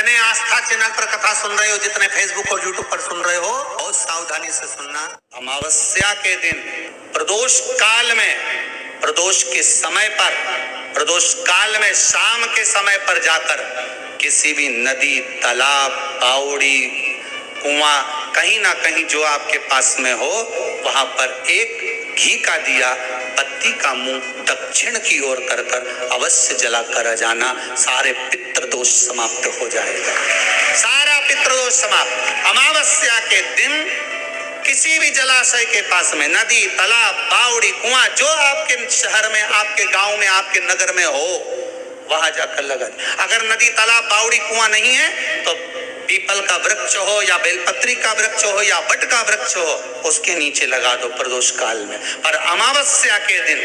जितने आस्था चैनल पर कथा सुन रहे हो, जितने फेसबुक और यूट्यूब पर सुन रहे हो, बहुत सावधानी से सुनना। अमावस्या के दिन प्रदोष काल में, प्रदोष के समय पर, प्रदोष काल में शाम के समय पर जाकर किसी भी नदी, तालाब, बावड़ी, कुआं, कहीं ना कहीं जो आपके पास में हो, वहां पर एक घी का दिया, बत्ती का मुंह दक्षिण की ओर कर कर अवश्य जला कर जाना। सारे पितृदोष समाप्त हो जाएगा, सारा पितृदोष समाप्त। अमावस्या के दिन किसी भी जलाशय के पास में, नदी, तालाब, बावड़ी, कुआं, जो आपके शहर में, आपके गांव में, आपके नगर में हो, वहां जाकर लगा। अगर नदी, तालाब, बावड़ी, कुआं नहीं है तो पीपल का वृक्ष हो या बेलपत्री का वृक्ष हो या बट का वृक्ष हो, उसके नीचे लगा दो प्रदोष काल में। पर अमावस्या के दिन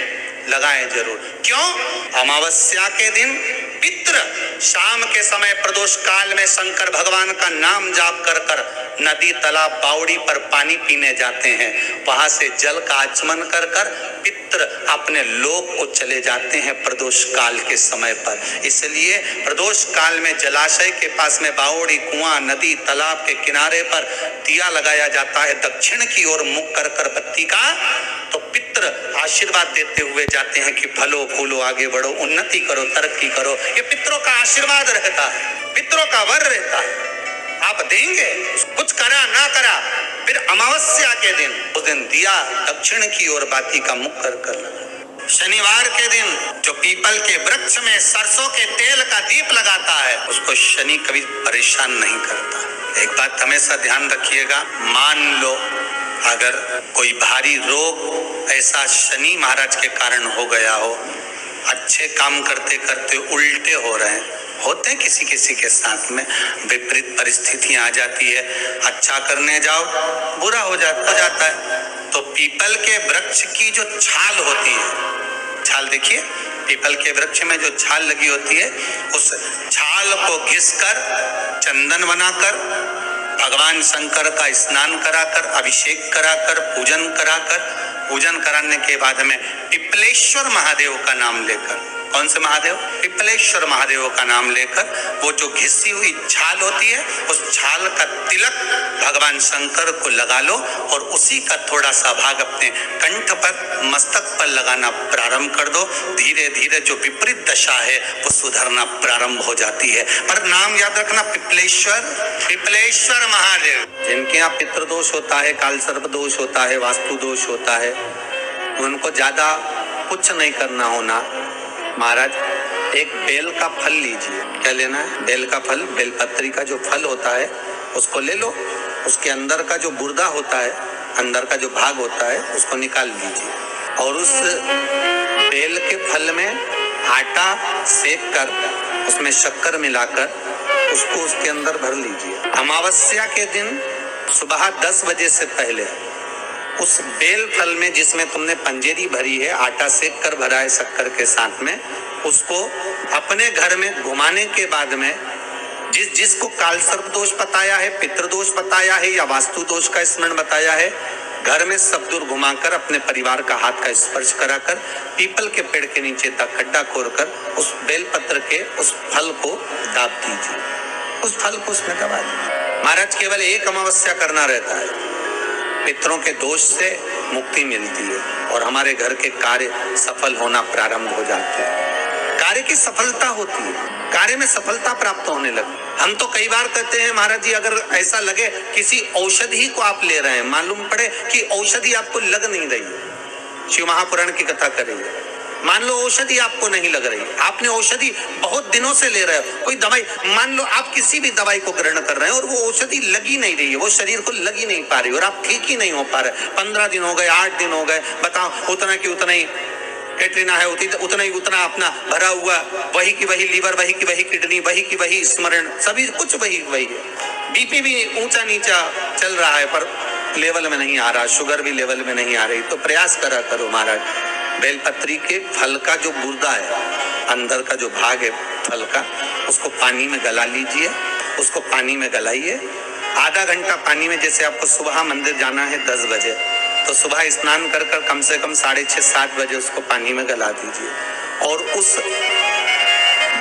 लगाएं जरूर। क्यों? अमावस्या के दिन पितृ शाम के समय प्रदोष काल में शंकर भगवान का नाम जाप कर कर नदी, तालाब, बावड़ी पर पानी पीने जाते हैं। वहां से जल का आचमन कर कर पितृ अपने लोक को चले जाते हैं प्रदोष काल के समय पर। इसलिए प्रदोष काल में जलाशय के पास में, बावड़ी, कुआं, नदी, तालाब के किनारे पर दिया लगाया जाता है दक्षिण की ओर मुख कर कर बत्ती का। तो पितृ आशीर्वाद देते हुए जाते हैं कि फलो फूलो, आगे बढ़ो, उन्नति करो, तरक्की करो। ये पितरों का आशीर्वाद रहता है, पितरों का वर रहता है। आप देंगे, कुछ करा ना करा, फिर अमावस्या के दिन, उस दिन दिया दक्षिण की ओर बाती का मुख कर कर लगा। शनिवार के दिन जो पीपल के वृक्ष में सरसों के तेल का दीप लगाता है, उसको शनि कभी परेशान नहीं करता। एक बात हमेशा ध्यान रखिएगा, मान लो अगर कोई भारी रोग ऐसा शनि महाराज के कारण हो गया हो, अच्छे काम करते करते उल्टे हो रहे हैं, होते हैं किसी किसी के साथ में, विपरीत परिस्थितियां आ जाती है, अच्छा करने जाओ बुरा हो जाता है। तो पीपल के वृक्ष की जो छाल होती है, छाल देखिए, पीपल के वृक्ष में जो छाल लगी होती है, उस छाल को घिसकर चंदन बनाकर भगवान शंकर का स्नान कराकर, अभिषेक कराकर, पूजन कराने के बाद में पिपलेश्वर महादेव का नाम लेकर, कौन से महादेव? पिपलेश्वर महादेव का नाम लेकर वो जो घिसी हुई छाल होती है, उस छाल का तिलक भगवान शंकर को लगा लो और उसी का थोड़ा सा भाग अपने कंठ पर, मस्तक पर लगाना प्रारंभ कर दो। धीरे धीरे जो विपरीत दशा है वो सुधरना प्रारंभ हो जाती है। पर नाम याद रखना, पिपलेश्वर महादेव। जिनके यहाँ पितृदोष होता है, काल सर्प दोष होता है, वास्तु दोष होता है, उनको ज्यादा कुछ नहीं करना होना। महाराज एक बेल का फल लीजिए। क्या लेना है? बेल का फल, बेलपत्री का जो फल होता है उसको ले लो, उसके अंदर का जो गुर्दा होता है, अंदर का जो भाग होता है, उसको निकाल लीजिए और उस बेल के फल में आटा सेक कर उसमें शक्कर मिलाकर उसको उसके अंदर भर लीजिए। अमावस्या के दिन सुबह 10 बजे से पहले उस बेल फल में, जिसमें तुमने पंजेरी भरी है, आटा सेक कर भरा है शक्कर के साथ में, उसको अपने घर में घुमाने के बाद में जिसको काल सर्प दोष बताया है, पितृदोष बताया है या वास्तु दोष का स्मरण बताया है, घर में सब दूर घुमाकर अपने परिवार का हाथ का स्पर्श कराकर पीपल के पेड़ के नीचे तक खड्डा खोदकर उस बेलपत्र के उस फल को दाब दीजिए, उस फल को उसमें दबा दीजिए। महाराज केवल एक अमावस्या करना रहता है, पितरों के दोष से मुक्ति मिलती है और हमारे घर के कार्य सफल होना प्रारंभ हो जाते हैं। कार्य की सफलता होती है, कार्य में सफलता प्राप्त होने लगी। हम तो कई बार कहते हैं महाराज जी, अगर ऐसा लगे किसी औषधि को आप ले रहे हैं, मालूम पड़े कि औषधि आपको लग नहीं रही, शिव महापुराण की कथा करेंगे, मान लो औषधि आपको नहीं लग रही, आपने औषधि बहुत दिनों से ले रहे हो, कोई दवाई, मान लो आप किसी भी दवाई को ग्रहण कर रहे हैं और वो औषधि लगी नहीं रही है, वो शरीर को लगी नहीं पा रही और आप ठीक ही नहीं हो पा रहे, 15 दिन हो गए, 8 दिन हो गए, बताओ, उतना की उतना ही कैटरीना है, उतना ही उतना अपना भरा हुआ, वही की वही लीवर, वही की वही किडनी, वही की वही स्मरण, सभी कुछ वही है। बीपी भी ऊंचा नीचा चल रहा है पर लेवल में नहीं आ रहा, शुगर भी लेवल में नहीं आ रही। तो प्रयास करा करो महाराज, बेलपत्री के फल का जो गुर्दा है, अंदर का जो भाग है फल का, उसको पानी में गला लीजिए, उसको पानी में गलाइए, आधा घंटा पानी में, जैसे आपको सुबह मंदिर जाना है 10 बजे, तो सुबह स्नान कर कर कम से कम 6:30-7 बजे उसको पानी में गला दीजिए और उस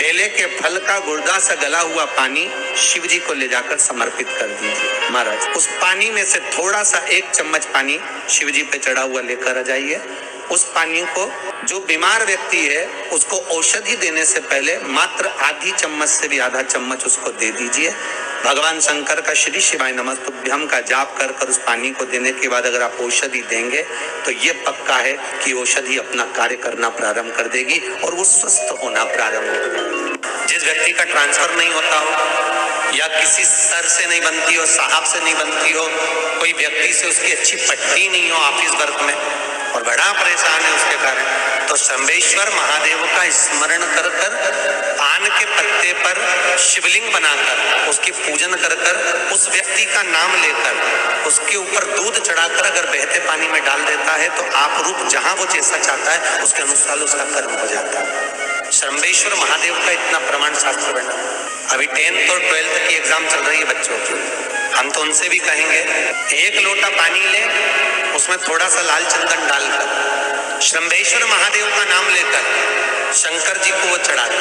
बेले के फल का गुर्दा सा गला हुआ पानी शिव जी को ले जाकर समर्पित कर दीजिए। महाराज उस पानी में से थोड़ा सा 1 चम्मच पानी शिव जी पे चढ़ा हुआ लेकर आ जाइए। उस पानी को जो बीमार व्यक्ति है उसको औषधि देने से पहले मात्र आधी चम्मच से भी आधा चम्मच उसको दे दीजिए। भगवान शंकर का श्री शिवाय नमस्तुभ्यम का जाप कर कर उस पानी को देने के बाद अगर आप औषधि देंगे तो ये पक्का है कि औषधि अपना कार्य करना प्रारंभ कर देगी और वो स्वस्थ होना प्रारंभ हो जाएगी। जिस व्यक्ति का ट्रांसफर नहीं होता हो या किसी सर से नहीं बनती हो, साहब से नहीं बनती हो, कोई व्यक्ति से उसकी अच्छी पटती नहीं हो ऑफिस वर्क में और बड़ा परेशान है उसके कारण, तो शंभेश्वर महादेव का स्मरण कर कर पान के पत्ते पर शिवलिंग बनाकर उसकी पूजन कर कर उस व्यक्ति का नाम लेकर उसके ऊपर दूध चढ़ाकर अगर बहते पानी में डाल देता है तो आप रूप जहां वो जैसा चाहता है उसके अनुसार उसका कर्म हो जाता है। शंभेश्वर महादेव का इतना प्रमाण शास्त्र बना। अभी 10th और 12th की एग्जाम चल रही है बच्चों की, हम तो उनसे भी कहेंगे 1 लोटा पानी ले, उसमें थोड़ा सा लाल चंदन डालकर शंभेश्वर महादेव का नाम लेकर शंकर जी को वो चढ़ा दे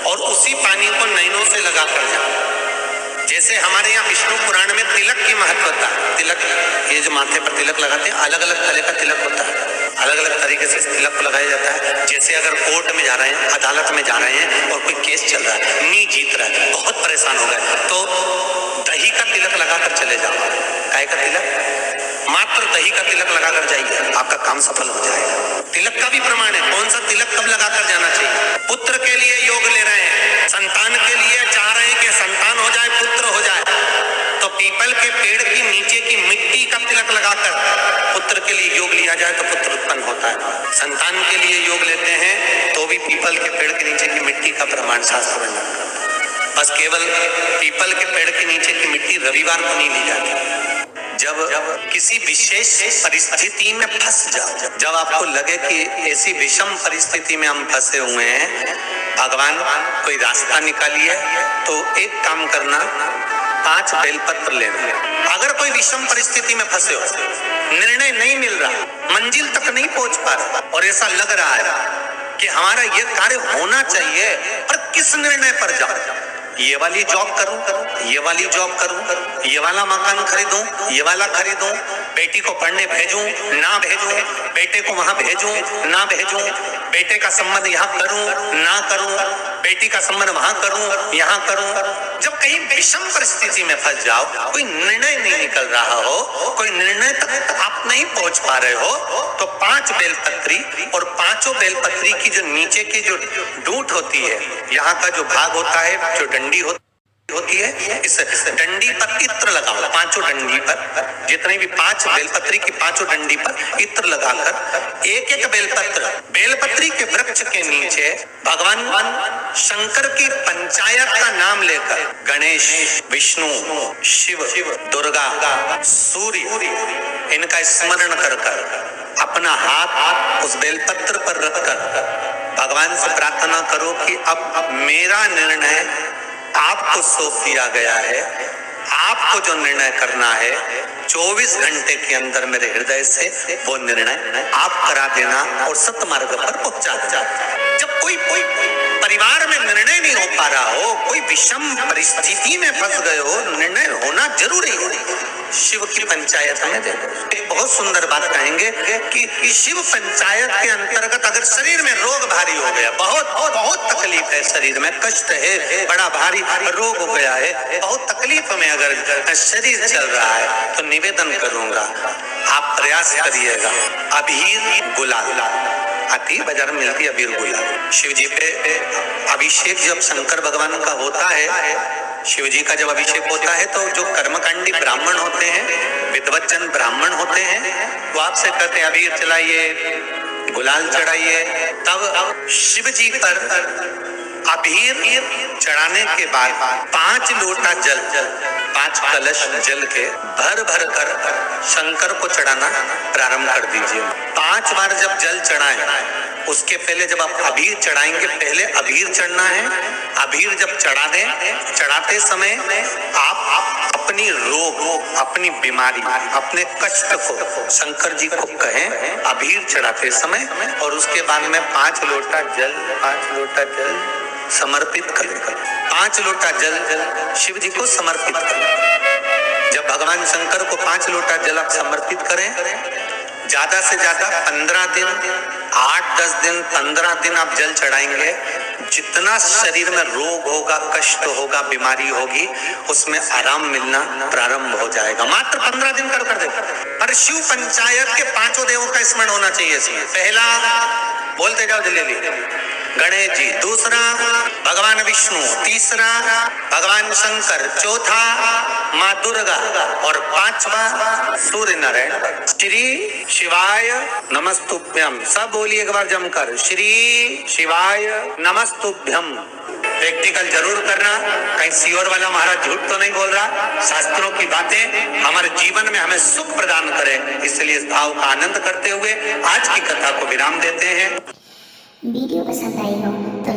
और उसी पानी को नैनों से लगा कर जाए। जैसे हमारे यहाँ विष्णु पुराण में तिलक की महत्वता, तिलक ये जो माथे पर तिलक लगाते हैं अलग अलग तरह का तिलक होता है, अलग अलग तरीके से तिलक को लगाया जाता है। जैसे अगर कोर्ट में जा रहे हैं, अदालत में जा रहे हैं और कोई केस चल रहा है, नहीं जीत रहा है, बहुत परेशान हो गए, तो दही का तिलक लगाकर चले जाओ। काय का तिलक? मात्र दही का तिलक लगाकर जाइए, आपका काम सफल हो जाएगा। तिलक का भी प्रमाण है, कौन सा तिलक कब लगाकर जाना चाहिए? पुत्र के लिए योग ले रहे हैं, संतान के लिए चाह रहे हैं कि संतान हो जाए, पुत्र हो जाए, तो पीपल के पेड़ की नीचे की मिट्टी का तिलक लगाकर पुत्र के लिए योग लिया जाए तो पुत्र उत्पन्न होता है। संतान के लिए योग लेते हैं तो भी पीपल के पेड़ के नीचे की मिट्टी का प्रमाण शास्त्र में, बस केवल पीपल के पेड़ के नीचे की मिट्टी रविवार को नहीं ली जाती। जब किसी विशेष परिस्थिति में फंस जाओ, जब आपको लगे कि ऐसी विषम परिस्थिति में हम फंसे हुए हैं, भगवान कोई रास्ता निकालिए, तो एक काम करना, 5 बेलपत्र लेना। अगर कोई विषम परिस्थिति में फंसे हो, निर्णय नहीं मिल रहा, मंजिल तक नहीं पहुंच पा रहा और ऐसा लग रहा है कि हमारा ये कार्य होना चाहिए, पर किस निर्णय पर जाऊं? ये वाली जॉब करूं, ये वाली जॉब करूं, ये वाला मकान खरीदूं, ये वाला खरीदूं, बेटी को पढ़ने भेजूं, ना भेजूं, बेटे को वहां भेजूं, ना भेजूं, बेटे का संबंध यहाँ करूं, ना करूं, बेटी का संबंध वहां करूं, यहाँ करूं। जब कहीं विषम परिस्थिति में फंस जाओ, कोई निर्णय नहीं निकल रहा हो, कोई निर्णय तक आप नहीं पहुंच पा रहे हो, तो 5 बेलपत्री और 5 बेलपत्री की जो नीचे की जो डूंठ होती है, यहाँ का जो भाग होता है, जो डंडी होती है, इस डंडी पर इत्र लगाओ। 5 डंडी पर, जितने भी 5 बेलपत्री की 5 डंडी पर इत्र लगाकर एक बेलपत्री के वृक्ष के नीचे भगवान शंकर की पंचायत का नाम लेकर गणेश, विष्णु, शिव, दुर्गा, सूर्य, इनका स्मरण कर कर अपना हाथ उस बेलपत्र पर रखकर भगवान से प्रार्थना करो कि अब मेरा निर्णय आपको सौंप दिया गया है, आपको जो निर्णय करना है 24 घंटे के अंदर मेरे हृदय से वो निर्णय आप करा देना और सत्य मार्ग पर पहुंचा देना। जब कोई परिवार में निर्णय नहीं हो पा रहा हो, कोई विषम परिस्थिति में फंस गए हो, निर्णय होना जरूरी है। शिव की पंचायत में देखो, एक बहुत सुंदर बात कहेंगे कि शिव पंचायत के अंतर्गत अगर शरीर में रोग भारी हो गया, बहुत तकलीफ है, शरीर में कष्ट है, बड़ा भारी रोग हो गया है, बहुत तकलीफ में अगर शरीर चल रहा है, तो निवेदन करूंगा आप प्रयास करिएगा, अबीर गुलाल आती बाजार में मिलती, अबीर गुलाल। शिव जी पे अभिषेक जब शंकर भगवान का होता है, शिव जी का जब अभिषेक होता है, तो जो कर्मकांडी ब्राह्मण होते हैं, विद्वज्जन ब्राह्मण होते हैं, वो आपसे कहते हैं अबीर चलाइए, गुलाल चढ़ाइए। तब शिव जी पर अबीर चढ़ाने के बाद 5 लोटा जल, 5 कलश जल के भर भर कर शंकर को चढ़ाना प्रारंभ कर दीजिए। 5 बार जब जल चढ़ाएं, उसके पहले जब आप अबीर चढ़ाएंगे, पहले अबीर चढ़ना है। अबीर जब चढ़ा दें, चढ़ाते समय आप अपनी रोग, अपनी बीमारी, अपने कष्ट को शंकर जी को कहें अबीर चढ़ाते समय, और उसके बाद में 5 लोटा जल समर्पित करें। 5 लोटा जल शिव जी को समर्पित करें। जब भगवान शंकर को 5 लोटा जल आप समर्पित करें, ज्यादा से ज्यादा 15 दिन, 8-10 दिन, 15 दिन आप जल चढ़ाएंगे, जितना शरीर में रोग होगा, कष्ट होगा, बीमारी होगी, उसमें आराम मिलना प्रारंभ हो जाएगा। मात्र 15 दिन कर देगा। पर शिव पंचायत के 5 देवों का स्मरण होना चाहिए इसमें। पहला बोलते जाओ जल्दी, गणेश जी, दूसरा भगवान विष्णु, तीसरा भगवान शंकर, चौथा माँ दुर्गा और 5वां सूर्य नारायण। श्री शिवाय नमस्तुभ्यम। सब बोलिए एक बार जमकर, श्री शिवाय नमस्तुभ्यम। प्रैक्टिकल जरूर करना, कहीं सियोर वाला महाराज झूठ तो नहीं बोल रहा। शास्त्रों की बातें हमारे जीवन में हमें सुख प्रदान करें, इसलिए इस भाव का आनंद करते हुए आज की कथा को विराम देते हैं। वीडियो पसंद आई हो तो